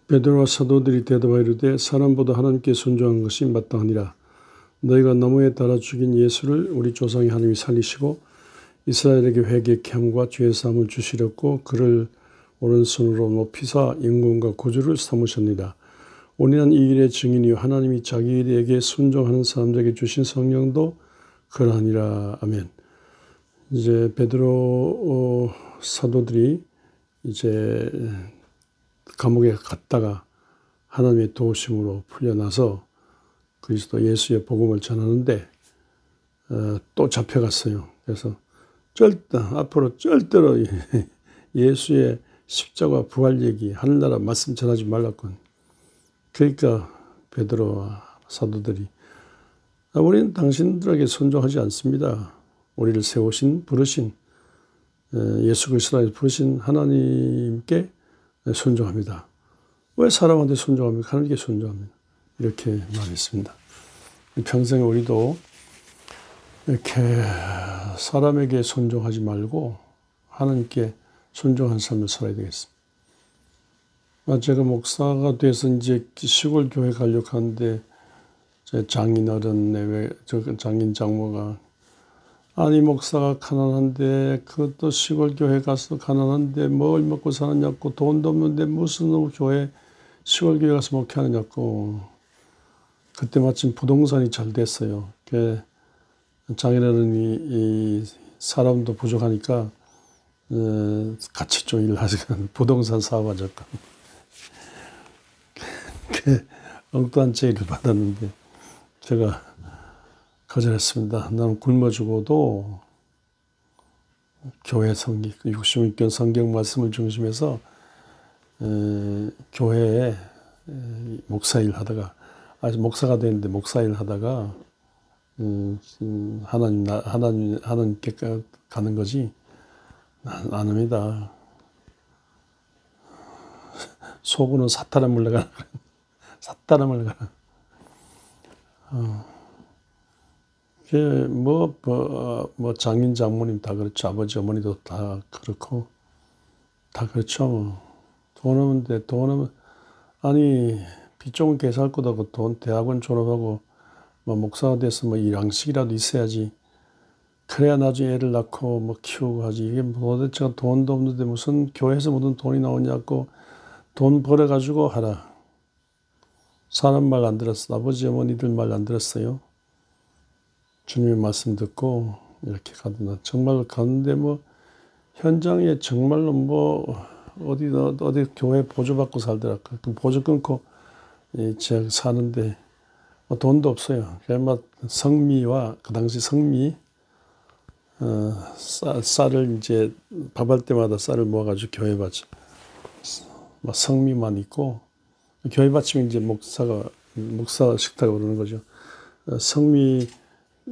베드로와 사도들이 대답하여 이르되 사람보다 하나님께 순종한 것이 마땅하니라. 너희가 나무에 달아 죽인 예수를 우리 조상의 하나님이 살리시고 이스라엘에게 회개케 함과 죄 사함을 주시렸고 그를 오른손으로 높이사 영광과 구주를 삼으셨느니라. 우리는 이 일의 증인이요 하나님이 자기에게 순종하는 사람들에게 주신 성령도 그러하니라. 아멘. 이제 베드로 사도들이 이제 감옥에 갔다가 하나님의 도우심으로 풀려나서 그리스도 예수의 복음을 전하는데 또 잡혀갔어요. 그래서 앞으로 절대로 예수의 십자가 부활 얘기 하늘나라 말씀 전하지 말라고. 그러니까 베드로와 사도들이 우리는 당신들에게 순종하지 않습니다. 우리를 세우신 부르신 예수 그리스도를 부르신 하나님께 순종합니다. 왜 사람한테 순종합니까? 하나님께 순종합니다. 이렇게 말했습니다. 평생에 우리도 이렇게 사람에게 순종하지 말고 하나님께 순종한 삶을 살아야 되겠습니다. 제가 목사가 돼서 이제 시골 교회 가려고 하는데 제 장인 어른 장인 장모가 아니 목사가 가난한데 그것도 시골 교회 가서 가난한데 뭘 먹고 사느냐고 돈도 없는데 무슨 교회 시골 교회 가서 목회하느냐고. 그때 마침 부동산이 잘 됐어요. 장인 어른이 이 사람도 부족하니까 같이 좀 일하시고 부동산 사업하자고. 엉뚱한 제의를 받았는데 제가 거절했습니다. 나는 굶어 죽어도 교회 성경, 66권 성경 말씀을 중심해서 교회에 목사일 하다가 아직 목사가 됐는데 목사일 하다가 하나님께 가는 거지 안 합니다. 속으로는 사탄을 물러가라. 사탄을 물러가라. 뭐 장인 장모님 다 그렇죠. 아버지 어머니도 다 그렇고 다 그렇죠. 돈 없는데 아니 빚 좋은 개 살 것도 하고 돈 대학원 졸업하고 뭐 목사가 돼서 뭐 양식이라도 있어야지. 그래야 나중에 애를 낳고 뭐 키우고 하지. 이게 도대체 돈도 없는데 무슨 교회에서 무슨 돈이 나오냐고 돈 벌어가지고 하라. 사람 말 안 들었어. 아버지 어머니들 말 안 들었어요. 주님의 말씀 듣고 이렇게 가더나 정말 가는데 뭐 현장에 정말로 뭐 어디 교회 보조 받고 살더라. 그 보조 끊고 제가 사는데 뭐 돈도 없어요. 그냥 성미와 그 당시 성미 쌀을 이제 밥할 때마다 쌀을 모아가지고 교회 바쳐. 막 성미만 있고 교회 바치면 이제 목사 식탁을 오르는 거죠.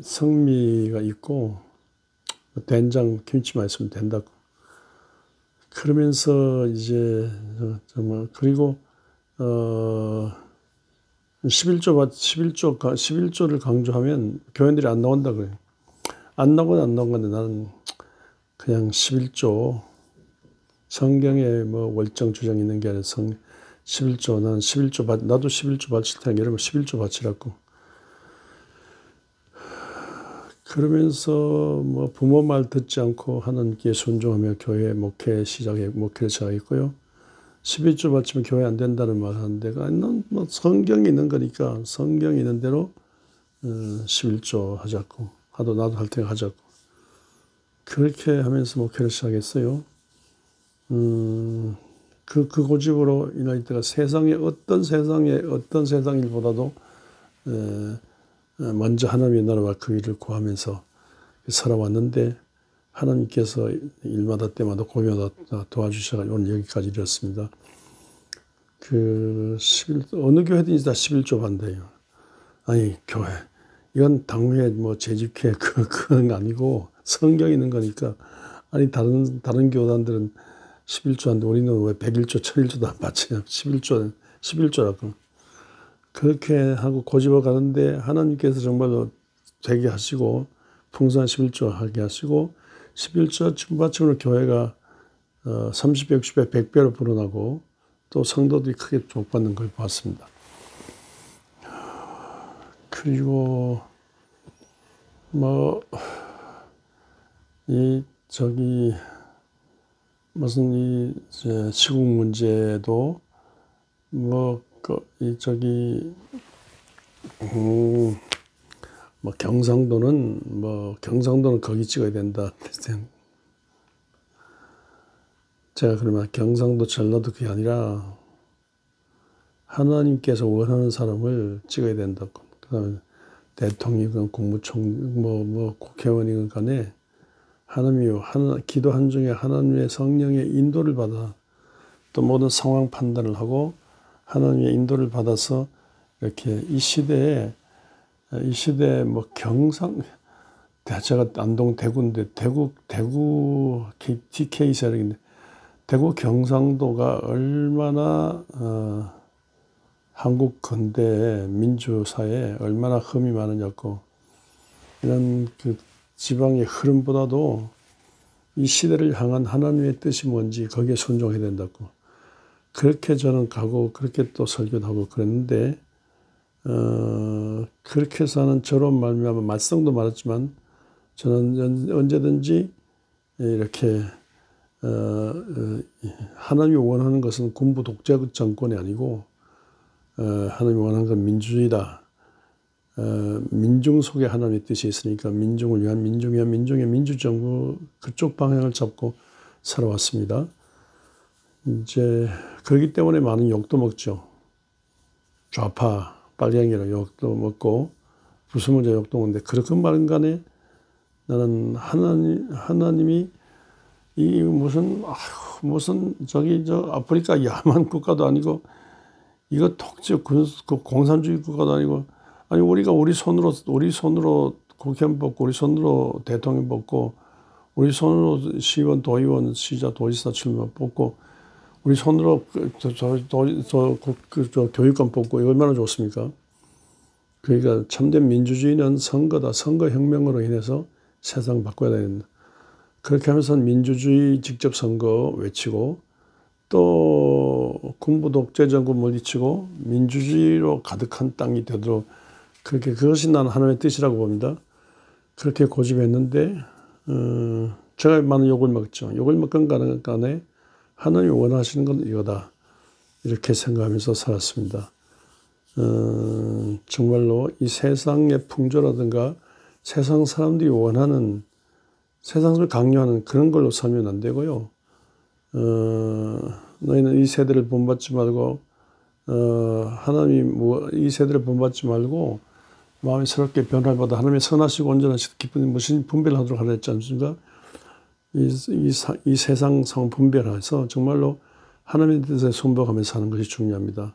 성미가 있고 된장 김치만 있으면 된다고. 그러면서 이제 정말 그리고 11조를 강조하면 교인들이 안 나온다 그래요. 안 나온 건데 나는 그냥 11조 성경에 뭐 월정 주장 있는 게 아니라 11조 나는 11조 나도 11조 바칠 테니까 이러면 11조 바치라고. 그러면서 뭐 부모 말 듣지 않고 하나님께 순종하며 교회 목회를 시작했고요. 11조 바치면 교회 안 된다는 말 하는데 뭐 성경이 있는 거니까 성경이 있는 대로 11조 하자고. 나도 할 테니까 하자고. 그렇게 하면서 목회를 시작했어요. 그 고집으로 인할 때가 어떤 세상 일보다도 먼저 하나님의 나라와 그 일을 구하면서 살아왔는데 하나님께서 일마다 때마다 고비마다 도와주셔가지고 오늘 여기까지 이르렀습니다. 어느 교회든지 다 11조 반대예요. 아니 교회 이건 당회 뭐 재직회 그건 아니고 성경에 있는 거니까. 아니 다른 교단들은 11조 하는데 우리는 왜 101조 1001조도 안 바쳐요. 11조라고. 그렇게 하고 고집어 가는데 하나님께서 정말로 되게 하시고 풍성한 11조 하게 하시고 11조 춤바춤으로 교회가 30배, 60배, 100배로 불어나고 또 성도들이 크게 주목받는 걸 봤습니다. 그리고 뭐 무슨 이제 시국 문제도 뭐 경상도는 거기 찍어야 된다. 제가 그러면 경상도 전라도 그게 아니라 하나님께서 원하는 사람을 찍어야 된다고. 그다음에 대통령이건 국무총 국회의원이건 간에 기도 한 중에 하나님의 성령의 인도를 받아 또 모든 상황 판단을 하고 하나님의 인도를 받아서 이렇게 이 시대에 제가 안동 대구인데 대구 TK 세력인데 대구 경상도가 얼마나 한국 근대 민주사에 얼마나 흠이 많으냐고 이런 그 지방의 흐름보다도 이 시대를 향한 하나님의 뜻이 뭔지 거기에 순종해야 된다고. 그렇게 저는 가고 그렇게 또 설교도 하고 그랬는데 그렇게 해서 하는 저로 말미암아 말썽도 많았지만 저는 언제든지 이렇게 하나님이 원하는 것은 군부 독재 정권이 아니고 하나님이 원하는 건 민주주의다. 민중 속에 하나님의 뜻이 있으니까 민중을 위한 민중의 민주정부 그쪽 방향을 잡고 살아왔습니다. 이제 그렇기 때문에 많은 욕도 먹죠. 좌파, 빨갱이라 욕도 먹고 불순물자 욕도 먹는데 그렇게 말은 간에 나는 하나님이 이 무슨 아프리카 야만 국가도 아니고 이거 독재 공산주의 국가도 아니고 아니 우리 손으로 국회의원 뽑고 우리 손으로 대통령 뽑고 우리 손으로 시의원 도의원 시자 도지사 출마 뽑고 우리 손으로 교육감 뽑고 이거 얼마나 좋습니까? 그러니까 참된 민주주의는 선거다. 선거혁명으로 인해서 세상 바꿔야 된다. 그렇게 하면서 민주주의 직접 선거 외치고 또 군부 독재 정권 물리치고 민주주의로 가득한 땅이 되도록 그렇게 그것이 나는 하나님의 뜻이라고 봅니다. 그렇게 고집했는데 제가 많은 욕을 먹죠. 욕을 먹건 간에 하나님이 원하시는 건 이거다. 이렇게 생각하면서 살았습니다. 정말로 이 세상의 풍조라든가 세상 사람들이 원하는 세상을 강요하는 그런 걸로 살면 안 되고요. 너희는 이 세대를 본받지 말고 이 세대를 본받지 말고 마음이 새롭게 변화를 받아 하나님의 선하시고 온전하시고 기쁜 무슨 분별을 하도록 하라 했지 않습니까? 이 세상 상 분별해서 정말로 하나님의 뜻에 순복하면서 사는 것이 중요합니다.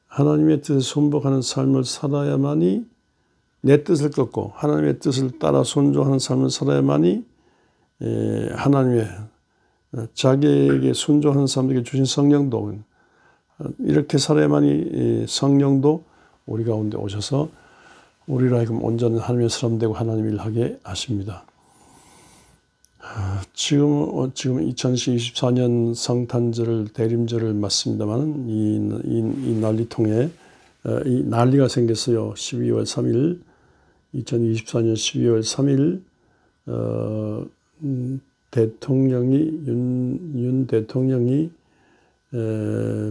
하나님의 뜻에 순복하는 삶을 살아야만이 내 뜻을 꺾고 하나님의 뜻을 따라 순종하는 삶을 살아야만이 하나님의 자기에게 순종하는 사람들에게 주신 성령도 이렇게 살아야만이 성령도 우리 가운데 오셔서 우리로 하여금 온전한 하나님의 사람 되고 하나님 일을 하게 하십니다. 지금 2024년 성탄절을 대림절을 맞습니다만 이 난리통에 이 난리가 생겼어요. 12월 3일 2024년 12월 3일 윤 대통령이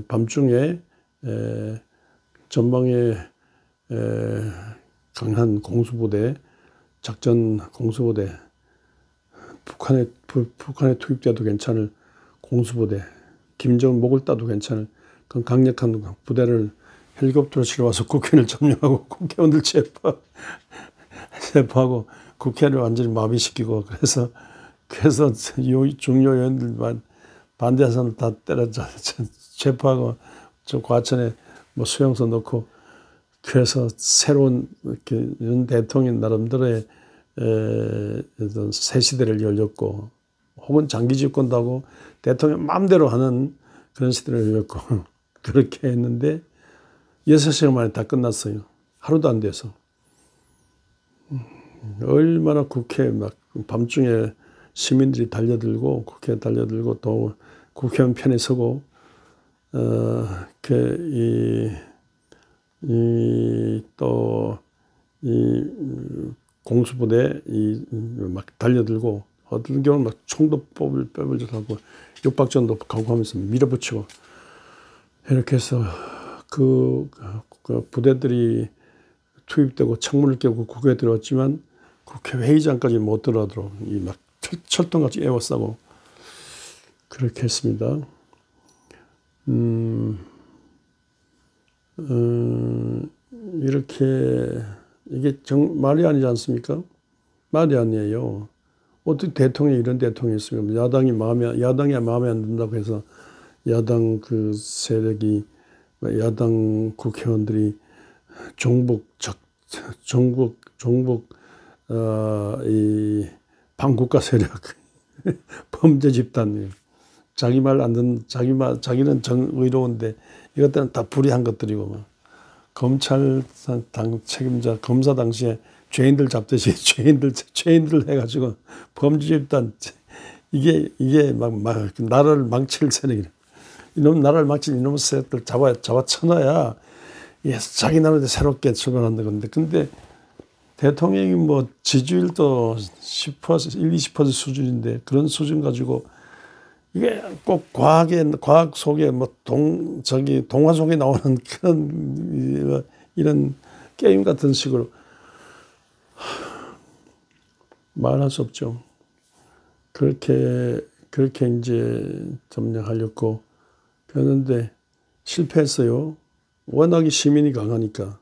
밤중에 전방에 강한 공수부대 작전 공수부대 북한에 투입돼도 괜찮을 공수부대 김정은 목을 따도 괜찮을 그런 강력한 부대를 헬리콥터로 실어와서 국회를 점령하고 국회의원들 체포하고 국회를 완전히 마비시키고 그래서 중요 의원들만 반대한 사람 다 때려 체포하고 저 과천에 수용소 넣고 그래서 새로운 윤 대통령 나름대로의 새 시대를 열렸고 혹은 장기 집권도 하고 대통령 마음대로 하는 그런 시대를 열렸고 그렇게 했는데 6시간 만에 다 끝났어요. 하루도 안 돼서. 얼마나 국회에 막 밤중에 시민들이 달려들고 국회에 달려들고 또 국회의원 편에 서고 또 공수부대 막 달려들고 어떤 경우는 막 총도 빼불적하고 육박전도 가고 하면서 밀어붙이고 이렇게 해서 그 부대들이 투입되고 창문을 깨고 국회에 들어왔지만 국회 회의장까지 못 들어가도록 막 철통같이 에워싸고 그렇게 했습니다. 이렇게 이게 말이 아니지 않습니까? 말이 아니에요. 어떻게 대통령이 이런 대통령이 있으면 야당이 마음에 안 든다고 해서 야당 그 세력이 야당 국회의원들이 이 반국가 세력 범죄 집단 자기는 정의로운데 이것들은 다 불의한 것들이고 막 검찰 당 책임자 검사 당시에 죄인들 잡듯이 죄인들 해가지고 범죄 집단 이게 막 나라를 망칠 세력이래. 나라를 망칠 이놈의 세력들 잡아쳐놔야 자기 나라에 새롭게 출발한다 건데 근데 대통령이 뭐 지지율도 10%, 20% 수준인데 그런 수준 가지고 이게 꼭 과학 속에 뭐 동화 속에 나오는 그런 이런 게임 같은 식으로 말할 수 없죠. 그렇게 이제 점령하려고 그랬는데 실패했어요. 워낙에 시민이 강하니까.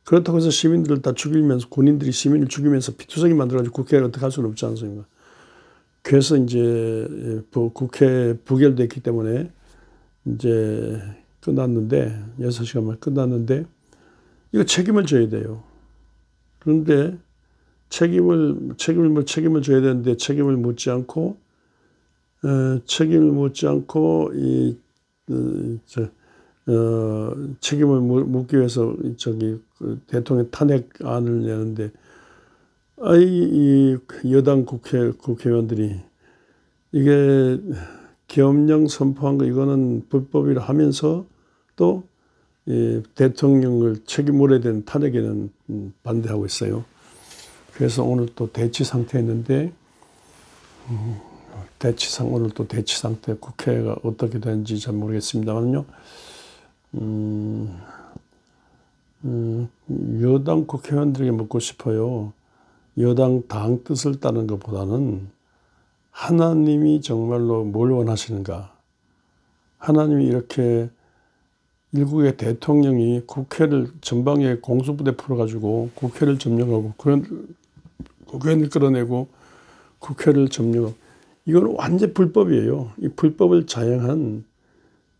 그렇다고 해서 시민들을 다 죽이면서 군인들이 시민을 죽이면서 피투성이 만들어가지고 국회를 어떻게 할 수는 없지 않습니까? 그래서 이제 국회 부결됐기 때문에 이제 끝났는데 6시간 만에 끝났는데 이거 책임을 져야 돼요. 그런데 책임을 져야 되는데 책임을 묻지 않고 책임을 묻기 위해서 대통령 탄핵안을 내는데 이 여당 국회의원들이 이게 계엄령 선포한 거 이거는 불법이라 하면서 또 대통령을 책임 물어야 되는 탄핵에는 반대하고 있어요. 그래서 오늘 또 대치 상태였는데 오늘 또 대치 상태 국회가 어떻게 되는지 잘 모르겠습니다만요. 여당 국회의원들에게 묻고 싶어요. 여당 당 뜻을 따르는 것보다는 하나님이 정말로 뭘 원하시는가. 하나님이 이렇게 일국의 대통령이 국회를 전방에 공수부대 풀어가지고 국회를 점령하고 그런 국회의원을 끌어내고 국회를 점령하고 이건 완전 불법이에요. 이 불법을 자행한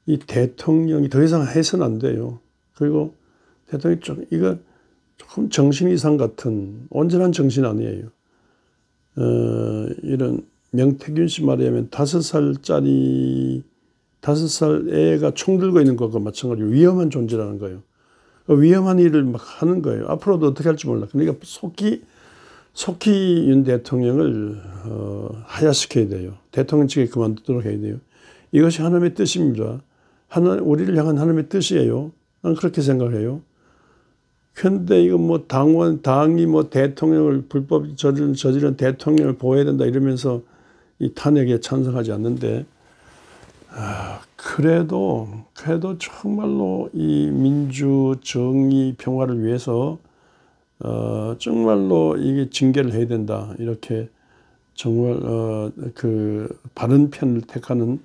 이 대통령이 더 이상 해서는 안 돼요. 그리고 대통령이 이거 조금 정신 이상 같은 온전한 정신 아니에요. 이런 명태균 씨 말에 의하면 5살 애가 총 들고 있는 것과 마찬가지로 위험한 존재라는 거예요. 위험한 일을 막 하는 거예요. 앞으로도 어떻게 할지 몰라. 그러니까 속히 윤 대통령을 하야시켜야 돼요. 대통령 측에 그만두도록 해야 돼요. 이것이 하나님의 뜻입니다. 우리를 향한 하나님의 뜻이에요. 나는 그렇게 생각해요. 그런데 이거 뭐 당이 뭐 대통령을 불법 저지른 대통령을 보호해야 된다 이러면서 이 탄핵에 찬성하지 않는데 그래도 정말로 이 민주 정의 평화를 위해서 정말로 이게 징계를 해야 된다 이렇게 정말 그 바른 편을 택하는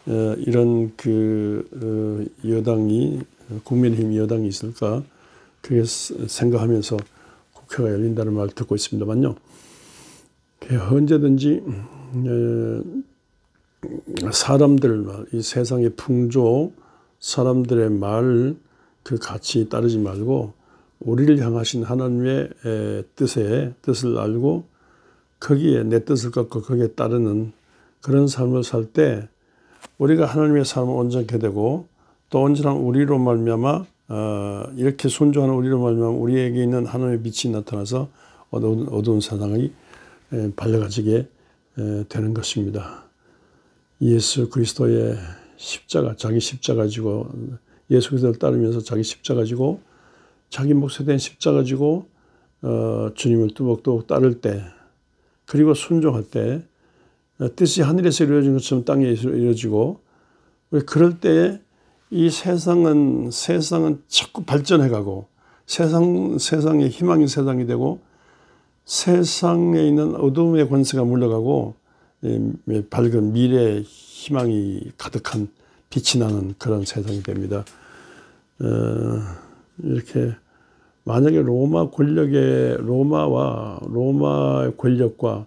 이런 여당이 국민의힘 여당이 있을까 그게 생각하면서 국회가 열린다는 말을 듣고 있습니다만요. 언제든지 사람들 이 세상의 풍조 사람들의 말 그 가치 따르지 말고 우리를 향하신 하나님의 뜻을 알고 거기에 내 뜻을 갖고 거기에 따르는 그런 삶을 살 때 우리가 하나님의 삶을 온전케 되고 또 온전한 우리로 말미암아 이렇게 순종하는 우리로 말미암아 우리에게 있는 하나님의 빛이 나타나서 어두운 세상이 밝아지게 되는 것입니다. 예수 그리스도의 십자가, 자기 십자가 지고 예수 그리스도를 따르면서 자기 십자가 지고 자기 몫에 대한 십자가 지고 주님을 뚜벅뚜벅 따를 때, 그리고 순종할 때 뜻이 하늘에서 이루어진 것처럼 땅에서 이루어지고, 그럴 때에 이 세상은 자꾸 발전해가고 세상의 희망의 세상이 되고 세상에 있는 어둠의 권세가 물러가고 밝은 미래의 희망이 가득한 빛이 나는 그런 세상이 됩니다. 이렇게 만약에 로마의 권력과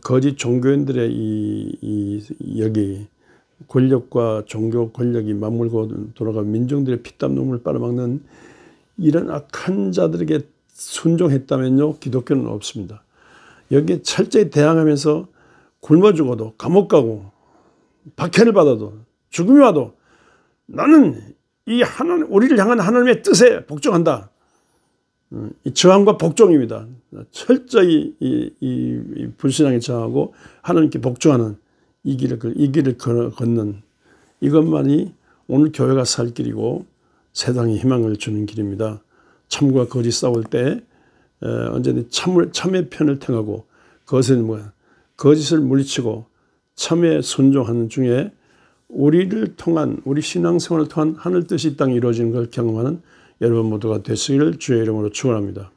거짓 종교인들의 여기 권력과 종교 권력이 맞물고 돌아가 민중들의 피땀 눈물을 빨아먹는 이런 악한 자들에게 순종했다면요, 기독교는 없습니다. 여기에 철저히 대항하면서 굶어 죽어도, 감옥 가고, 박해를 받아도, 죽음이 와도 나는 우리를 향한 하나님의 뜻에 복종한다. 이 저항과 복종입니다. 철저히 이 불신앙에 저항하고 하나님께 복종하는 이 길을 걷는 이것만이 오늘 교회가 살 길이고 세상에 희망을 주는 길입니다. 참과 거짓 싸울 때 언제든지 참의 편을 택하고 거짓을 물리치고 참에 순종하는 중에 우리 신앙생활을 통한 하늘 뜻이 이 땅에 이루어지는 걸 경험하는 여러분 모두가 되시기를 주의 이름으로 축원합니다.